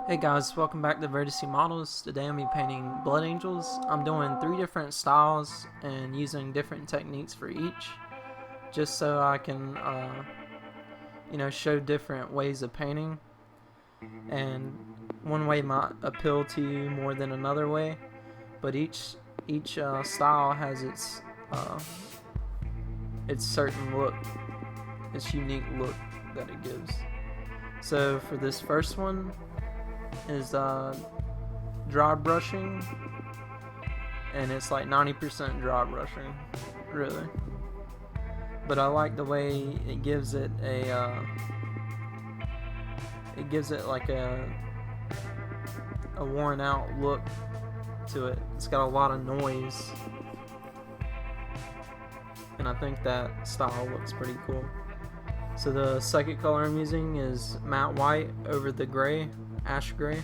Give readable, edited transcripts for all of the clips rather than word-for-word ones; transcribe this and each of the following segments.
Hey guys, welcome back to Vertice Models. Today I'm be painting blood angels. I'm doing 3 different styles and using different techniques for each, just so I can, show different ways of painting. And one way might appeal to you more than another way, but each style has its certain look, its unique look that it gives. So for this first one is dry brushing, and it's like 90% dry brushing, really. But I like the way it gives it like a worn out look to it. It's got a lot of noise, and I think that style looks pretty cool. So the second color I'm using is matte white over the gray, ash gray.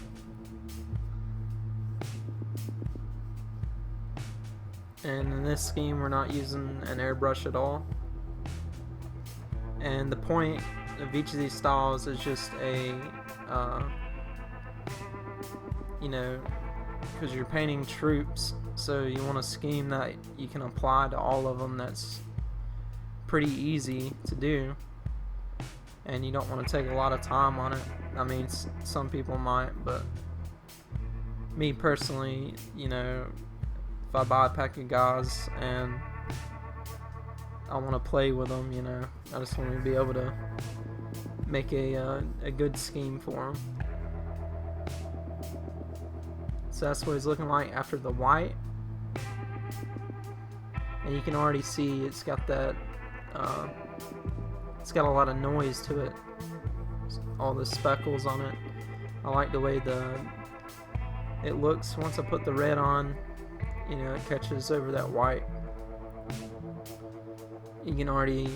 And in this scheme we're not using an airbrush at all. And the point of each of these styles is just because you're painting troops, so you want a scheme that you can apply to all of them that's pretty easy to do, and you don't want to take a lot of time on it. I mean, some people might, but me personally, if I buy a pack of guys and I want to play with them, I just want to be able to make a good scheme for them. So that's what it's looking like after the white, and you can already see it's got that it's got a lot of noise to it, all the speckles on it. I like the way it looks once I put the red on. It catches over that white. You can already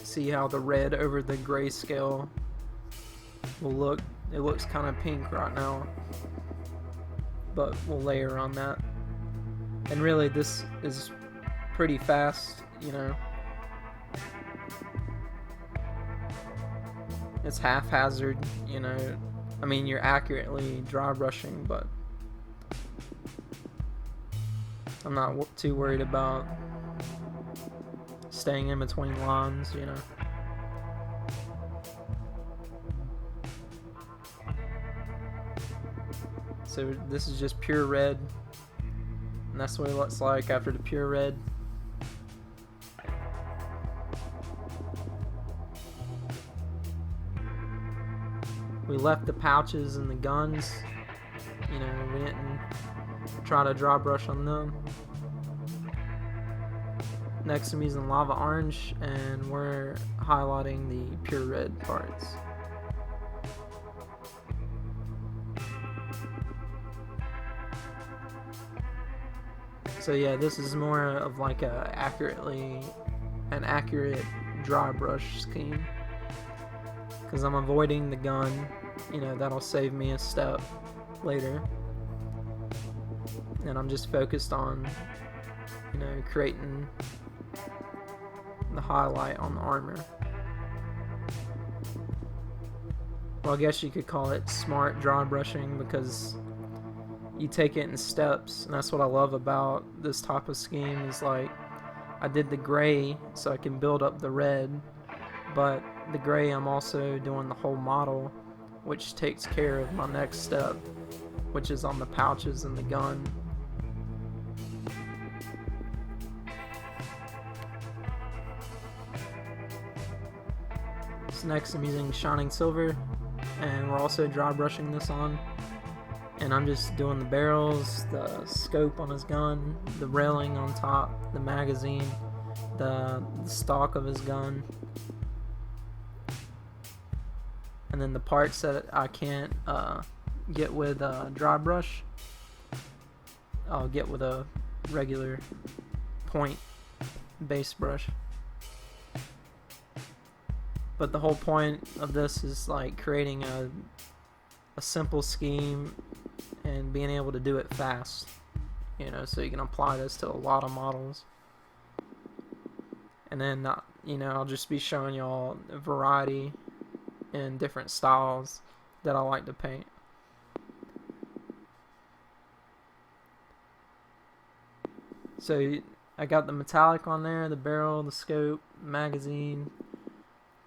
see how the red over the grayscale will look. It looks kind of pink right now, but we'll layer on that. And really, this is pretty fast, It's haphazard, I mean, you're accurately dry brushing, but I'm not too worried about staying in between lines, So this is just pure red, and that's what it looks like after the pure red. We left the pouches and the guns, we didn't try to dry brush on them. Next I'm using lava orange, and we're highlighting the pure red parts. So yeah, this is more of like an accurate dry brush scheme, because I'm avoiding the gun. That'll save me a step later, and I'm just focused on creating the highlight on the armor. Well, I guess you could call it smart dry brushing, because you take it in steps, and that's what I love about this type of scheme. Is like, I did the gray so I can build up the red, but the gray I'm also doing the whole model, which takes care of my next step, which is on the pouches and the gun. So next I'm using shining silver, and we're also dry brushing this on, and I'm just doing the barrels, the scope on his gun, the railing on top, the magazine, the stock of his gun, and then the parts that I can't get with a dry brush, I'll get with a regular point base brush. But the whole point of this is like creating a simple scheme and being able to do it fast, so you can apply this to a lot of models. And then I'll just be showing y'all a variety in different styles that I like to paint. So I got the metallic on there, the barrel, the scope, magazine,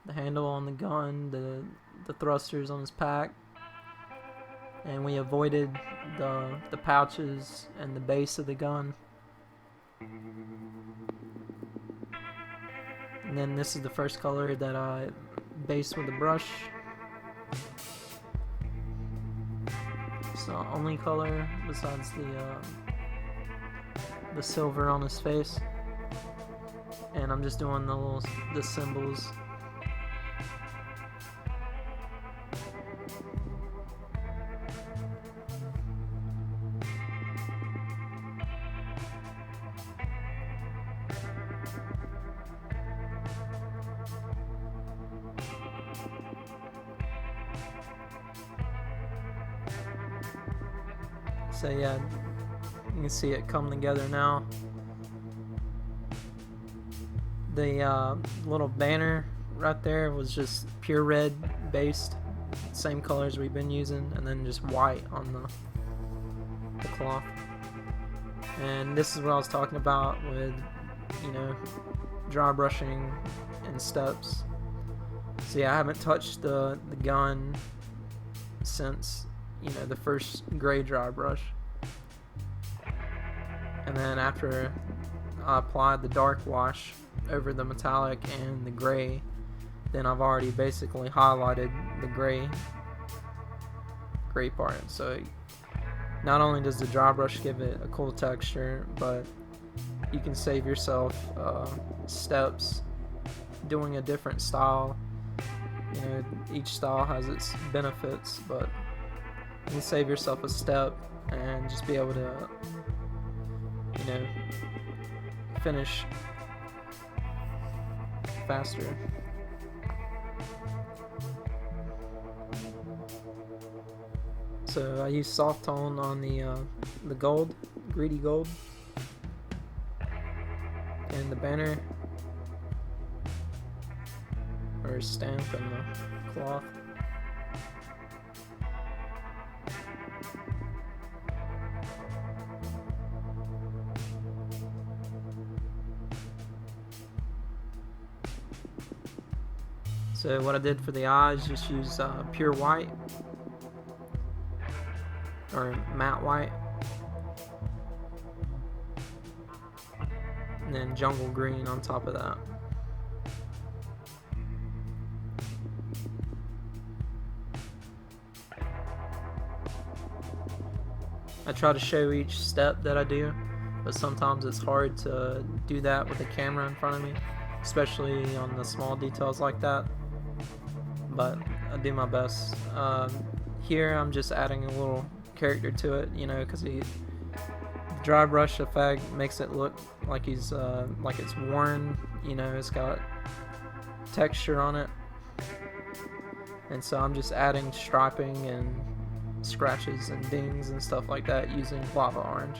the handle on the gun, the thrusters on his pack, and we avoided the pouches and the base of the gun. And then this is the first color that I based with a brush. It's the only color besides the silver on his face. And I'm just doing the symbols. So yeah, you can see it come together now. The little banner right there was just pure red based, same colors we've been using, and then just white on the cloth. And this is what I was talking about with, you know, dry brushing and steps. So yeah, I haven't touched the gun since, you know, the first gray dry brush. And then after I applied the dark wash over the metallic and the gray, then I've already basically highlighted the gray part. So not only does the dry brush give it a cool texture, but you can save yourself steps doing a different style. You know, each style has its benefits, but you can save yourself a step and just be able to, you know, finish faster. So I use soft tone on the gold, greedy gold, and the banner or stamp in the cloth. So what I did for the eyes, just use pure white or matte white, and then jungle green on top of that. I try to show each step that I do, but sometimes it's hard to do that with the camera in front of me, especially on the small details like that, but I do my best. Here I'm just adding a little character to it, you know, because the dry brush effect makes it look like he's like it's worn, you know, it's got texture on it, and so I'm just adding striping and scratches and dings and stuff like that using lava orange.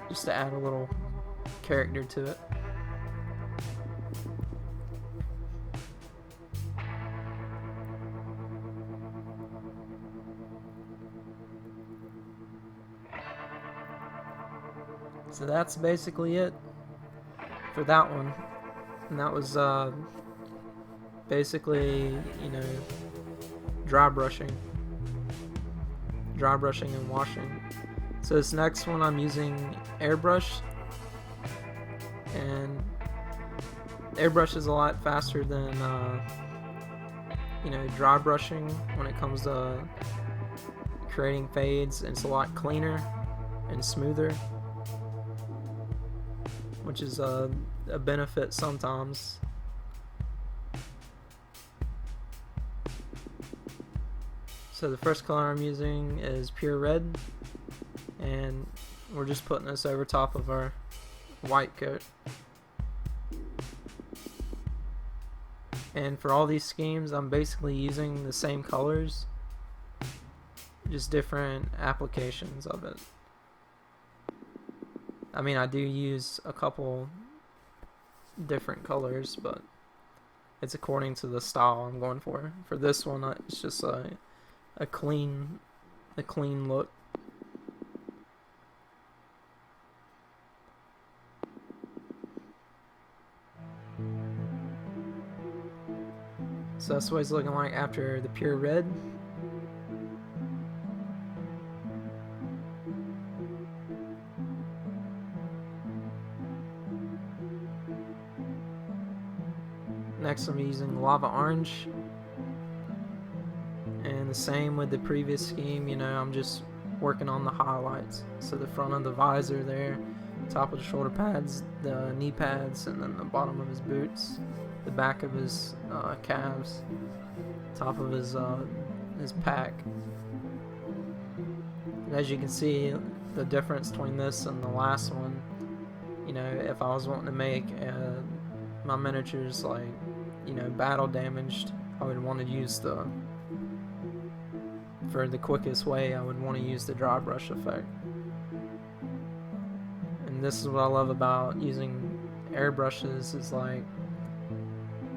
Just to add a little character to it. So that's basically it for that one, and that was basically, you know, dry brushing and washing. So this next one I'm using Airbrush, and Airbrush is a lot faster than you know, dry brushing when it comes to creating fades, and it's a lot cleaner and smoother, which is a benefit sometimes. So the first color I'm using is pure red, and we're just putting this over top of our white coat. And for all these schemes, I'm basically using the same colors, just different applications of it. I mean, I do use a couple different colors, but it's according to the style I'm going for. For this one, it's just a clean look. So that's what it's looking like after the pure red. Next I'm using lava orange, and the same with the previous scheme, you know, I'm just working on the highlights. So the front of the visor there, top of the shoulder pads, the knee pads, and then the bottom of his boots, the back of his calves, top of his pack. And as you can see, the difference between this and the last one, you know, if I was wanting to make my miniatures like, you know, battle damaged, I would want to use for the quickest way, I would want to use the dry brush effect. And this is what I love about using airbrushes, is like,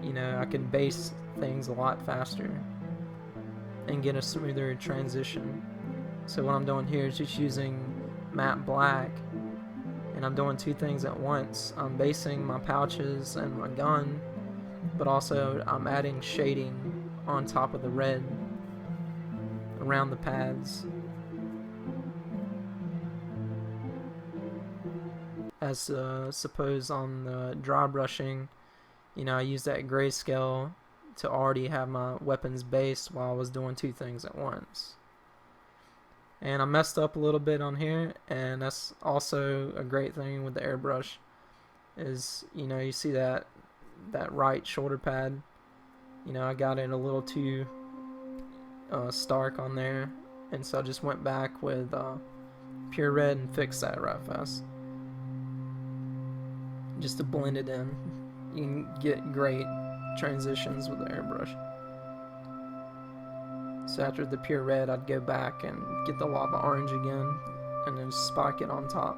you know, I can base things a lot faster and get a smoother transition. So what I'm doing here is just using matte black, and I'm doing two things at once. I'm basing my pouches and my gun, but also I'm adding shading on top of the red around the pads. As suppose on the dry brushing, you know, I used that grayscale to already have my weapons based while I was doing two things at once. And I messed up a little bit on here, and that's also a great thing with the airbrush, is, you know, you see that right shoulder pad, you know, I got it a little too stark on there, and so I just went back with pure red and fixed that right fast, just to blend it in. You can get great transitions with the airbrush. So after the pure red, I'd go back and get the lava orange again, and then spike it on top.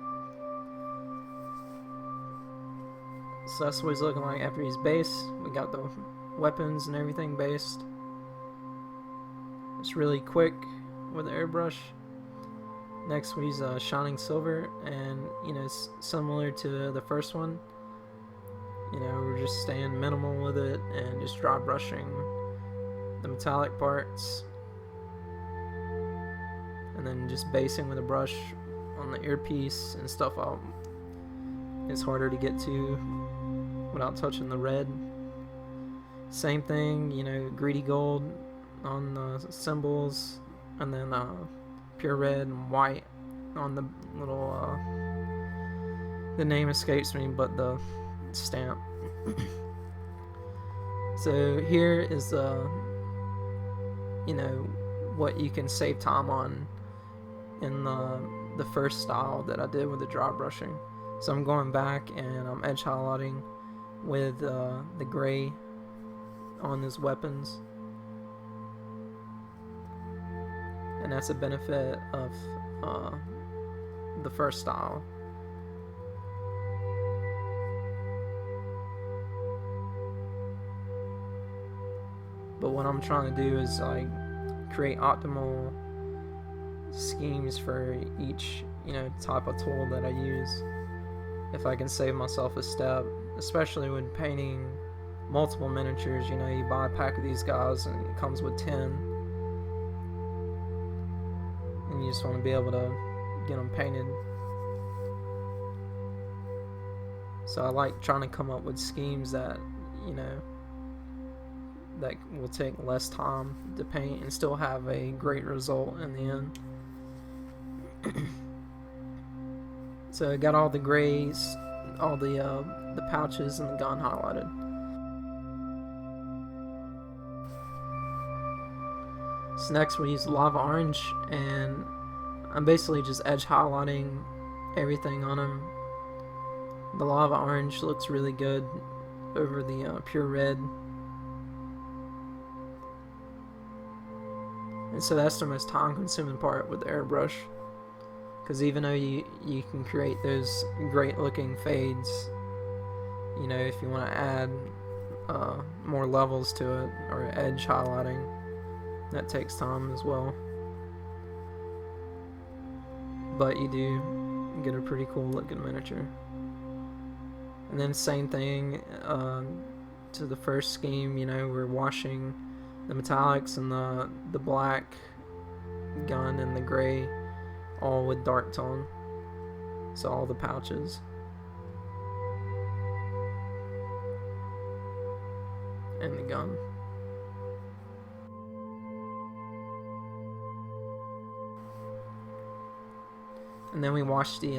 So that's what he's looking like after he's based. We got the weapons and everything based. It's really quick with the airbrush. Next we use shining silver, and you know, it's similar to the first one. You know, we're just staying minimal with it and just dry brushing the metallic parts, and then just basing with a brush on the earpiece and stuff out. It's harder to get to without touching the red. Same thing, you know, greedy gold on the symbols, and then pure red and white on the little the name escapes me, but the stamp. So here is you know, what you can save time on in the first style that I did with the dry brushing. So I'm going back and I'm edge highlighting with the gray on his weapons, and that's a benefit of the first style. But what I'm trying to do is like create optimal schemes for each, you know, type of tool that I use. If I can save myself a step, especially when painting multiple miniatures, you know, you buy a pack of these guys and it comes with 10, and you just want to be able to get them painted. So I like trying to come up with schemes that, you know, that will take less time to paint and still have a great result in the end. So I got all the grays, all the pouches and the gun highlighted. So next we use lava orange, and I'm basically just edge highlighting everything on him. The lava orange looks really good over the pure red. And so that's the most time consuming part with the airbrush, because even though you can create those great looking fades, you know, if you want to add more levels to it, or edge highlighting. That takes time as well, but you do get a pretty cool looking miniature. And then same thing to the first scheme, you know, we're washing the metallics and the black gun and the gray all with dark tone, so all the pouches and the gun. And then we wash the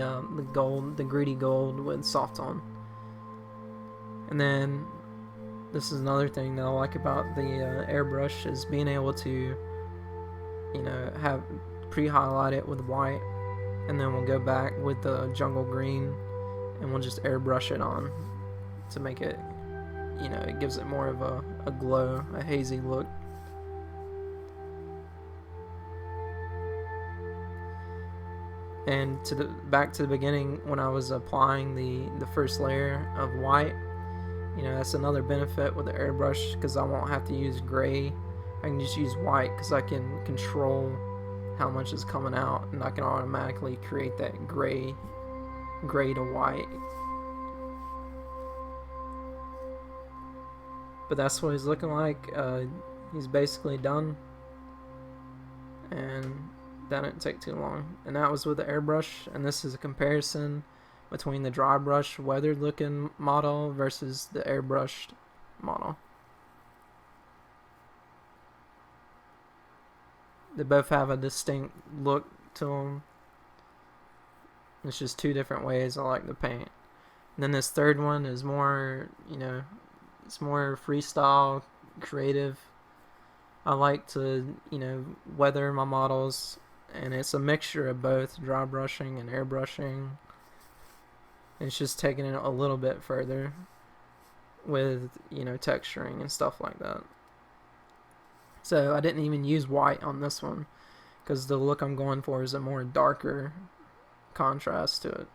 gold, the greedy gold, with soft tone. And then this is another thing that I like about the airbrush, is being able to, you know, have pre-highlight it with white, and then we'll go back with the jungle green and we'll just airbrush it on to make it, you know, it gives it more of a glow, a hazy look. And back to the beginning, when I was applying the first layer of white, you know, that's another benefit with the airbrush, because I won't have to use gray. I can just use white, because I can control how much is coming out, and I can automatically create that gray to white. But that's what he's looking like. He's basically done, and that didn't take too long. And that was with the airbrush, and this is a comparison between the dry brush weathered looking model versus the airbrushed model. They both have a distinct look to them. It's just two different ways I like to paint. And then this third one is more, you know, it's more freestyle, creative. I like to, you know, weather my models, and it's a mixture of both dry brushing and airbrushing. It's just taking it a little bit further with, you know, texturing and stuff like that. So I didn't even use white on this one, because the look I'm going for is a more darker contrast to it.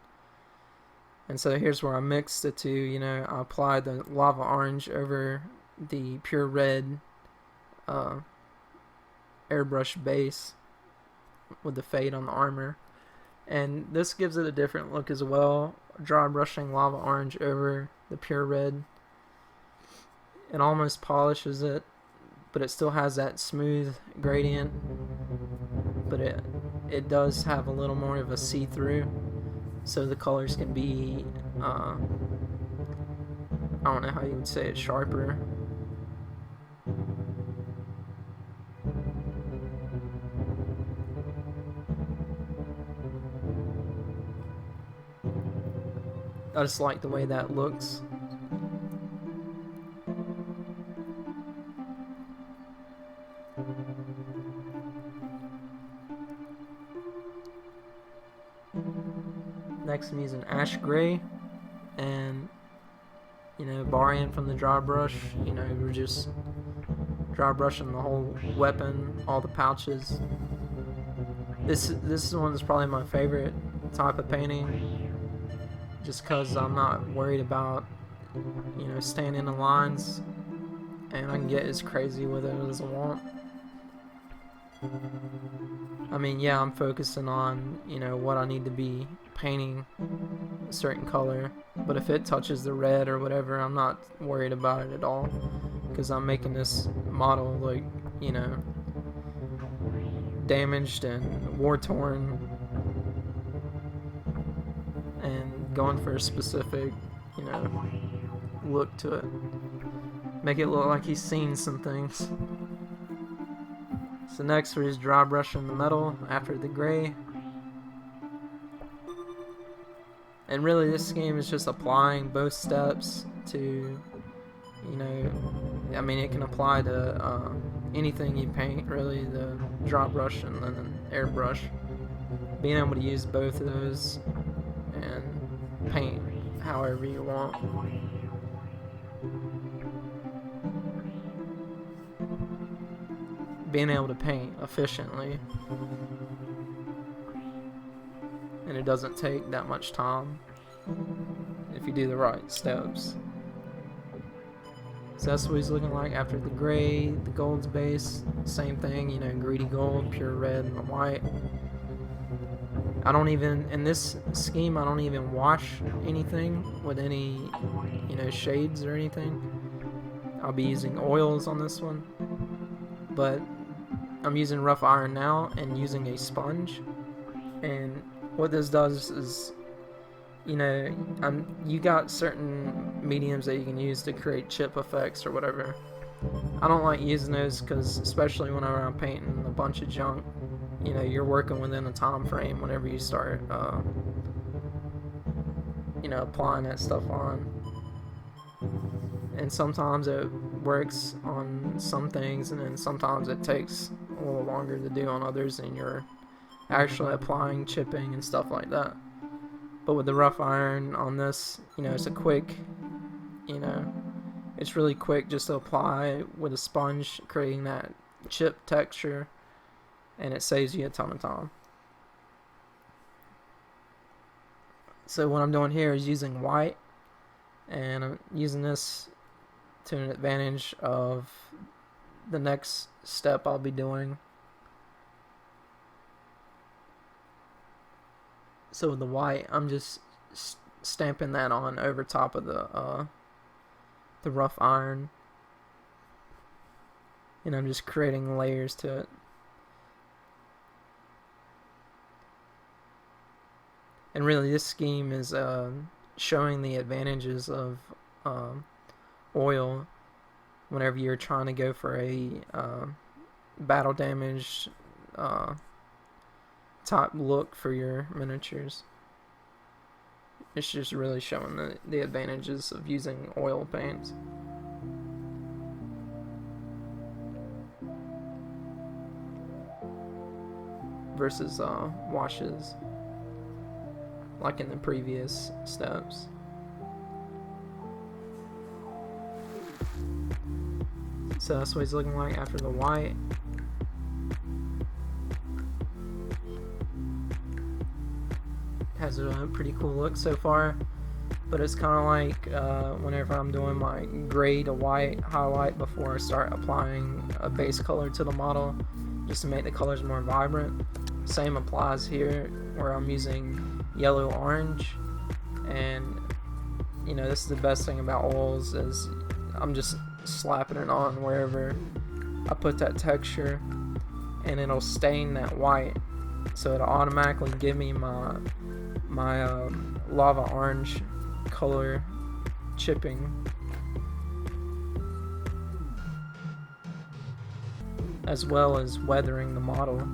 And so here's where I mixed the two. You know, I applied the lava orange over the pure red airbrush base with the fade on the armor, and this gives it a different look as well. Dry brushing lava orange over the pure red, it almost polishes it, but it still has that smooth gradient, but it does have a little more of a see-through, so the colors can be I don't know how you would say it, sharper. I just like the way that looks. Next I'm using ash gray, and, you know, borrowing from the dry brush, you know, we're just dry brushing the whole weapon, all the pouches. This one is probably my favorite type of painting, just because I'm not worried about, you know, staying in the lines, and I can get as crazy with it as I want. I mean, yeah, I'm focusing on, you know, what I need to be painting a certain color, but if it touches the red or whatever, I'm not worried about it at all, because I'm making this model look, you know, damaged and war-torn, and going for a specific, you know, look to it. Make it look like he's seen some things. So next we're just dry brushing the metal after the gray. And really this scheme is just applying both steps to, you know, I mean, it can apply to anything you paint, really, the dry brush and then the airbrush. Being able to use both of those and paint however you want. Being able to paint efficiently, and it doesn't take that much time if you do the right steps. So that's what he's looking like after the gray, the gold's base, same thing, you know, greedy gold, pure red, and the white. I don't even, in this scheme, I don't even wash anything with any, you know, shades or anything. I'll be using oils on this one, but I'm using rough iron now and using a sponge. And what this does is, you know, you got certain mediums that you can use to create chip effects or whatever. I don't like using those because, especially whenever I'm painting a bunch of junk, you know, you're working within a time frame whenever you start, you know, applying that stuff on. And sometimes it works on some things, and then sometimes it takes a little longer to do on others, and you're actually applying chipping and stuff like that. But with the rough iron on this, you know, it's a quick, you know, it's really quick just to apply with a sponge, creating that chip texture, and it saves you a ton of time. So what I'm doing here is using white, and I'm using this to an advantage of the next step I'll be doing. So with the white, I'm just stamping that on over top of the rough iron, and I'm just creating layers to it. And really, this scheme is showing the advantages of oil whenever you're trying to go for a battle damage type look for your miniatures. It's just really showing the advantages of using oil paints. Versus washes, like in the previous steps. So that's what he's looking like after the white. Has a pretty cool look so far, but it's kind of like whenever I'm doing my gray to white highlight before I start applying a base color to the model, just to make the colors more vibrant. Same applies here, where I'm using yellow orange, and you know, this is the best thing about oils, is I'm just slapping it on wherever I put that texture, and it'll stain that white, so it'll automatically give me my lava orange color chipping, as well as weathering the model.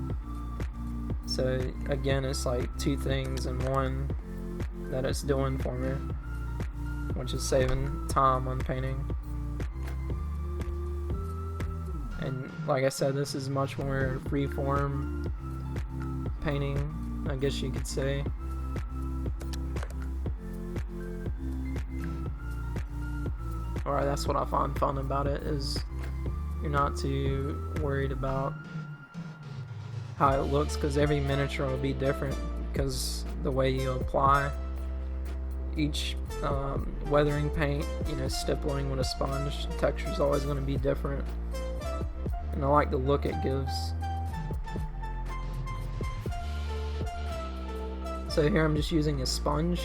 So again, it's like two things in one that it's doing for me, which is saving time on painting. And like I said, this is much more freeform painting, I guess you could say. Or that's what I find fun about it, is you're not too worried about how it looks, because every miniature will be different because the way you apply each weathering paint, you know, stippling with a sponge, the texture is always going to be different, and I like the look it gives. So here I'm just using a sponge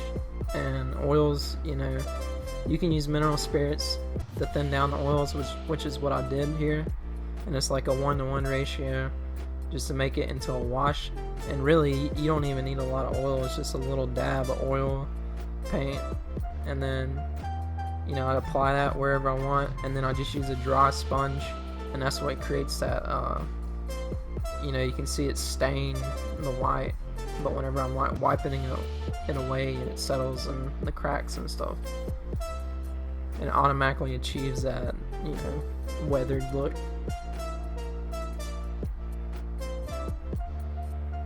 and oils. You know, you can use mineral spirits to thin down the oils, which is what I did here, and it's like a 1-to-1 ratio, just to make it into a wash. And really, you don't even need a lot of oil, it's just a little dab of oil paint, and then, you know, I apply that wherever I want, and then I just use a dry sponge, and that's what creates that, you know, you can see it stain the white, but whenever I'm like wiping it away, it settles in the cracks and stuff, and it automatically achieves that, you know, weathered look.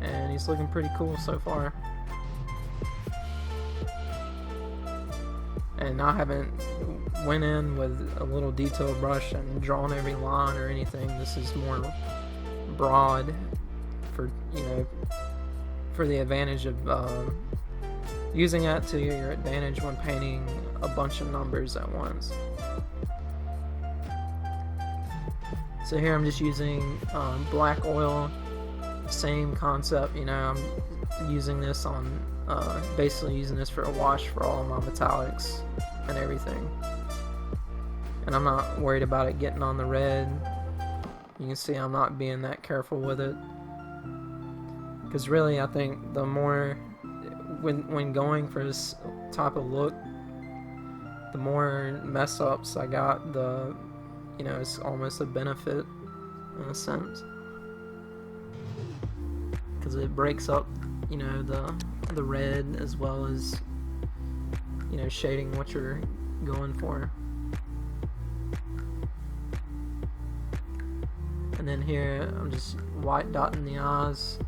And he's looking pretty cool so far. And I haven't went in with a little detail brush and drawn every line or anything. This is more broad for, you know, for the advantage of using that to your advantage when painting a bunch of numbers at once. So here I'm just using black oil, same concept, you know. I'm using this on basically using this for a wash for all of my metallics and everything, and I'm not worried about it getting on the red. You can see I'm not being that careful with it, because really I think the more when going for this type of look, the more mess ups I got, the, you know, it's almost a benefit in a sense, because it breaks up, you know, the red, as well as, you know, shading what you're going for. And then here I'm just white dotting the eyes.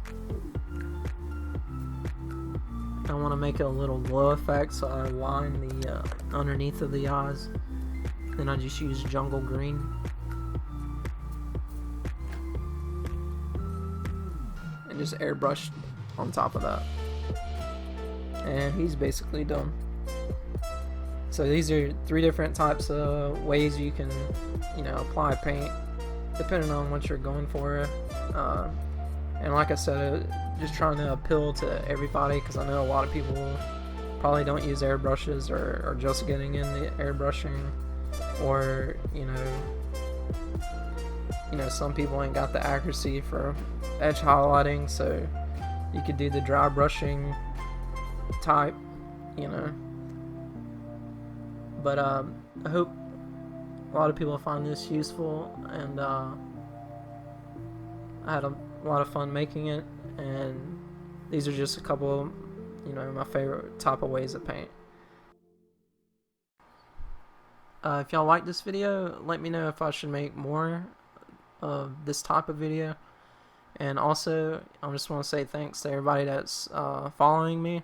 I want to make it a little glow effect, so I line the underneath of the eyes. Then I just use jungle green. And just airbrush on top of that. And he's basically done. So these are 3 different types of ways you can, you know, apply paint, depending on what you're going for. And like I said, just trying to appeal to everybody, because I know a lot of people probably don't use airbrushes, or are just getting into airbrushing, or you know, some people ain't got the accuracy for edge highlighting, so you could do the dry brushing type, you know. But I hope a lot of people find this useful, and I had a lot of fun making it, and these are just a couple, you know, my favorite type of ways to paint. If y'all like this video, let me know if I should make more of this type of video. And also, I just want to say thanks to everybody that's following me.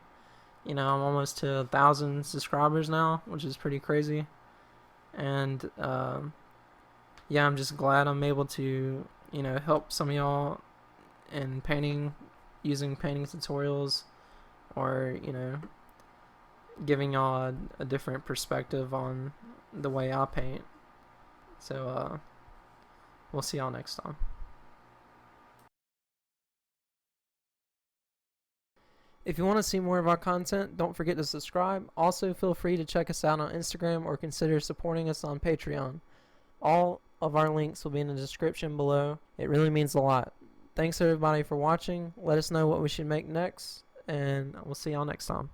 You know, I'm almost to 1,000 subscribers now, which is pretty crazy. And yeah, I'm just glad I'm able to, you know, help some of y'all in painting, using painting tutorials, or, you know, giving y'all a different perspective on the way I paint. So we'll see y'all next time. If you want to see more of our content, don't forget to subscribe. Also, feel free to check us out on Instagram, or consider supporting us on Patreon. All of our links will be in the description below. It really means a lot. Thanks everybody for watching. Let us know what we should make next, and we'll see y'all next time.